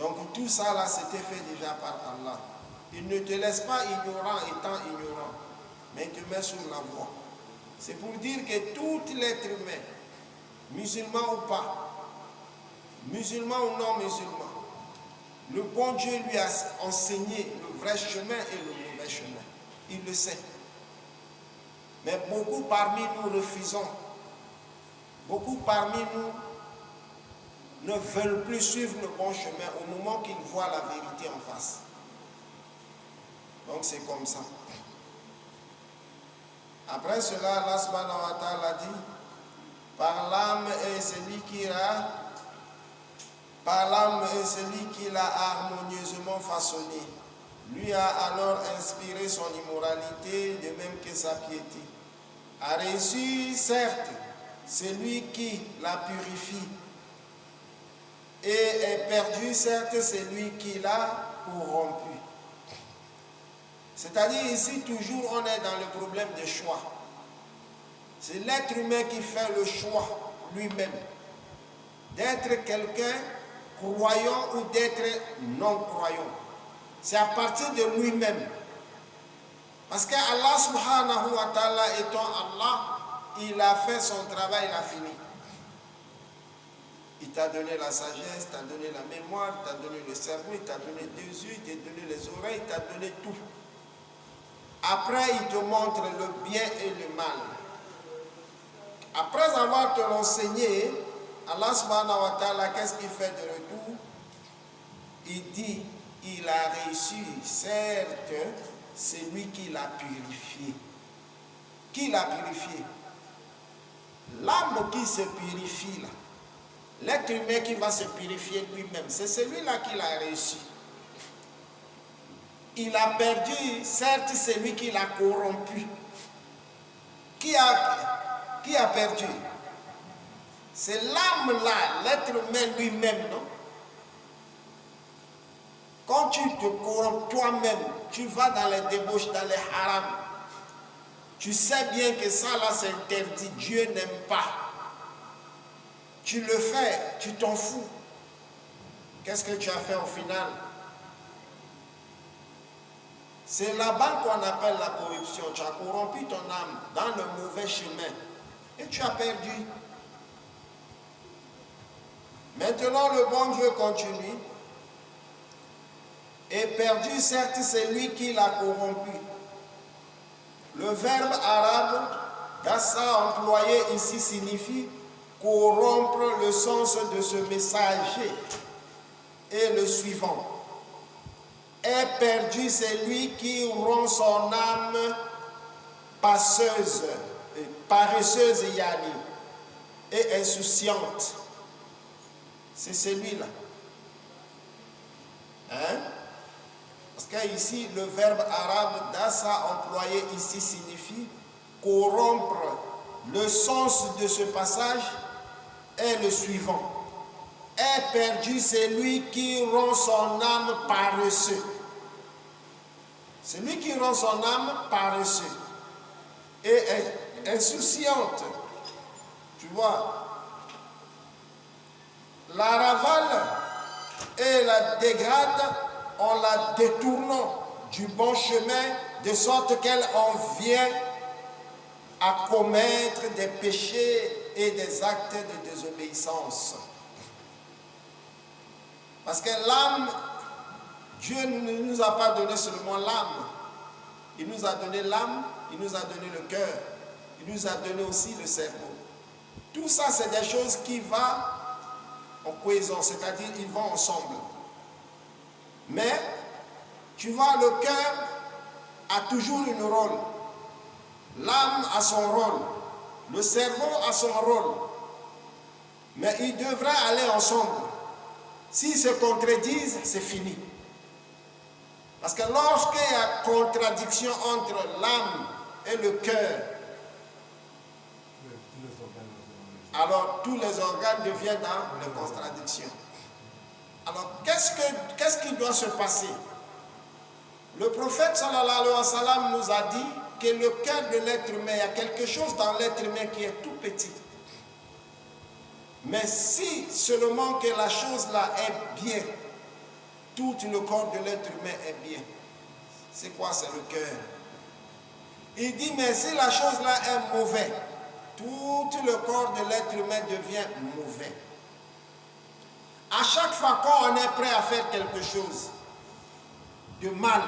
Donc tout ça là, c'était fait déjà par Allah. Il ne te laisse pas ignorant étant ignorant, mais il te met sur la voie. C'est pour dire que tout l'être humain, musulman ou pas, musulman ou non musulman, le bon Dieu lui a enseigné le vrai chemin et le mauvais chemin. Il le sait. Mais beaucoup parmi nous refusons. Beaucoup parmi nous ne veulent plus suivre le bon chemin au moment qu'ils voient la vérité en face. Donc c'est comme ça. Après cela, Allah subhanahu wa ta'ala dit, par l'âme et celui qui l'a harmonieusement façonné, lui a alors inspiré son immoralité de même que sa piété. A reçu certes celui qui la purifie, et est perdu certes celui qui l'a corrompu. C'est-à-dire ici, toujours, on est dans le problème de choix. C'est l'être humain qui fait le choix lui-même d'être quelqu'un croyant ou d'être non-croyant. C'est à partir de lui-même. Parce que Allah subhanahu wa ta'ala étant Allah, il a fait son travail, il a fini. Il t'a donné la sagesse, il t'a donné la mémoire, il t'a donné le cerveau, il t'a donné des yeux, il t'a donné les oreilles, il t'a donné tout. Après, il te montre le bien et le mal. Après avoir te l'enseigné, Allah subhanahu wa ta'ala, qu'est-ce qu'il fait de retour? Il dit, il a reçu, certes, celui qui l'a purifié. Qui l'a purifié? L'âme qui se purifie, là, l'être humain qui va se purifier lui-même, c'est celui-là qui l'a reçu. Il a perdu, certes, celui qui l'a corrompu. Qui a perdu? C'est l'âme-là, l'être humain lui-même, non? Quand tu te corromps toi-même, tu vas dans les débauches, dans les harams. Tu sais bien que ça, là, c'est interdit. Dieu n'aime pas. Tu le fais, tu t'en fous. Qu'est-ce que tu as fait au final? C'est là-bas qu'on appelle la corruption. Tu as corrompu ton âme dans le mauvais chemin et tu as perdu. Maintenant, le bon Dieu continue. Et perdu, certes, c'est lui qui l'a corrompu. Le verbe arabe, Gassa employé ici, signifie corrompre. Le sens de ce messager est le suivant. Est perdu celui qui rend son âme paresseuse yani, et insouciante. C'est celui-là. Hein? Parce qu'ici, le verbe arabe dassa employé ici signifie corrompre. Le sens de ce passage est le suivant. Est perdu celui qui rend son âme paresseux. Celui qui rend son âme paresseux et est insouciante. Tu vois, la ravale et la dégrade en la détournant du bon chemin, de sorte qu'elle en vient à commettre des péchés et des actes de désobéissance. Parce que l'âme, Dieu ne nous a pas donné seulement l'âme. Il nous a donné l'âme, il nous a donné le cœur, il nous a donné aussi le cerveau. Tout ça, c'est des choses qui vont en cohésion, c'est-à-dire ils vont ensemble. Mais, tu vois, le cœur a toujours un rôle. L'âme a son rôle. Le cerveau a son rôle. Mais ils devraient aller ensemble. S'ils se contredisent, c'est fini. Parce que lorsqu'il y a contradiction entre l'âme et le cœur, alors tous les organes deviennent dans les contradictions. Alors, qu'est-ce qui doit se passer? Le prophète sallallahu alayhi wa sallam nous a dit que le cœur de l'être humain, il y a quelque chose dans l'être humain qui est tout petit. Mais si seulement que la chose là est bien, tout le corps de l'être humain est bien. C'est quoi? C'est le cœur. Il dit, mais si la chose-là est mauvaise, tout le corps de l'être humain devient mauvais. À chaque fois qu'on est prêt à faire quelque chose de mal,